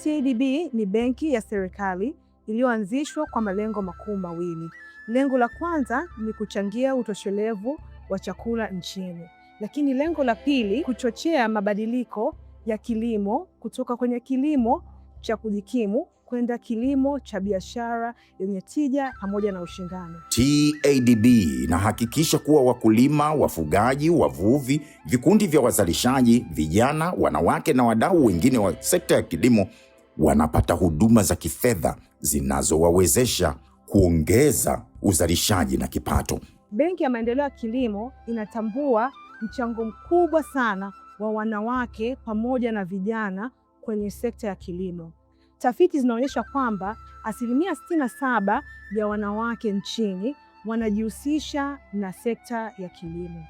TADB ni benki ya serikali iliyoanzishwa kwa malengo makuu mawili. Lengo la kwanza ni kuchangia utoshelevu wa chakula nchini. Lakini lengo la pili, kuchochea mabadiliko ya kilimo kutoka kwenye kilimo cha kujikimu kwenda kilimo cha biashara yenye tija pamoja na ushindani. TADB inahakikisha kuwa wakulima, wafugaji, wavuvi, vikundi vya wazalishaji, vijana, wanawake na wadau wengine wa sekta ya kilimo wanapata huduma za kifedha zinazowawezesha kuongeza uzalishaji na kipato. Benki ya Maendeleo ya Kilimo inatambua mchango mkubwa sana wa wanawake pamoja na vijana kwenye sekta ya kilimo. Tafiti zinaonyesha kwamba 67% ya wanawake nchini wanajihusisha na sekta ya kilimo.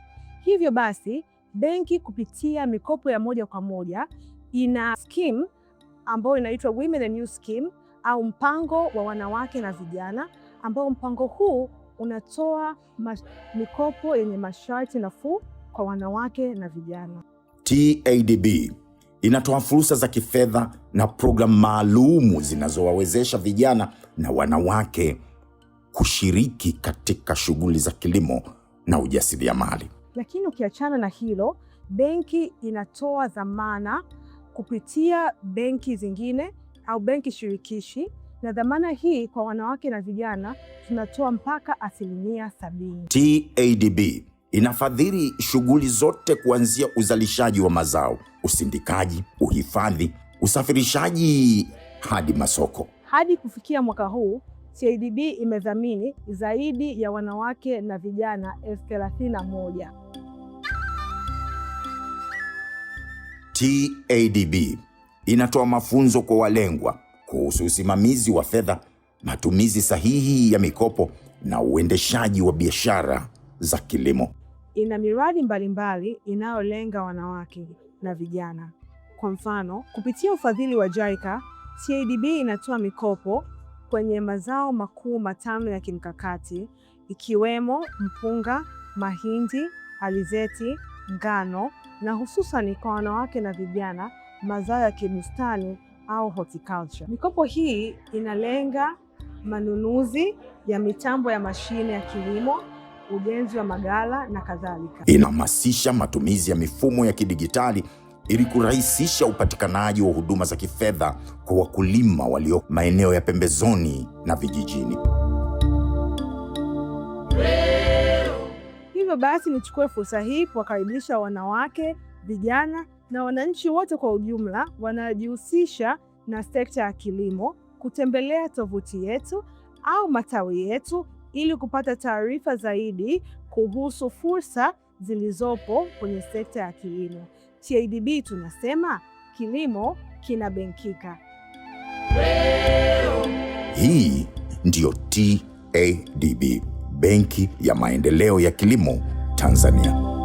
Hivyo basi, benki kupitia mikopo ya moja kwa moja ina scheme ambayo inaitwa Women and Youth Scheme au mpango wa wanawake na vijana, ambao mpango huu unatoa mikopo yenye masharti nafuu kwa wanawake na vijana. TADB inatoa fursa za kifedha na programu maalumu zinazowawezesha vijana na wanawake kushiriki katika shughuli za kilimo na ujasiriamali. Lakini ukiachana na hilo, benki inatoa dhamana kupitia benki zingine au benki shirikishi, na dhamana hii kwa wanawake na vijana tunatoa mpaka 70%. TADB inafadhili shughuli zote kuanzia uzalishaji wa mazao, usindikaji, uhifadhi, usafirishaji hadi masoko. Hadi kufikia mwaka huu, TADB imedhamini zaidi ya wanawake na vijana 31,000. TADB inatoa mafunzo kwa walengwa kuhusu usimamizi wa fedha, matumizi sahihi ya mikopo na uendeshaji wa biashara za kilimo. Ina miradi mbalimbali inayolenga wanawake na vijana. Kwa mfano, kupitia ufadhili wa JICA, TADB inatoa mikopo kwenye mazao makuu matano ya kimkakati ikiwemo mpunga, mahindi, alizeti, ngano na hususan kwa wanawake na vijana mazao ya kibustani au horticulture. Mikopo hii inalenga manunuzi ya mitambo ya mashine ya kilimo, ujenzi wa maghala na kadhalika. Inahamasisha matumizi ya mifumo ya kidigitali ili kurahisisha upatikanaji wa huduma za kifedha kwa wakulima walio maeneo ya pembezoni na vijijini. Hivyo basi nichukue fursa hii kuwakaribisha wanawake, vijana na wananchi wote kwa ujumla wanajihusisha na sekta ya kilimo kutembelea tovuti yetu au matawi yetu ili kupata taarifa zaidi kuhusu fursa zilizopo kwenye sekta ya kilimo. TADB tunasema kilimo kinabenkika. Hii ndiyo TADB, Benki ya Maendeleo ya Kilimo Tanzania.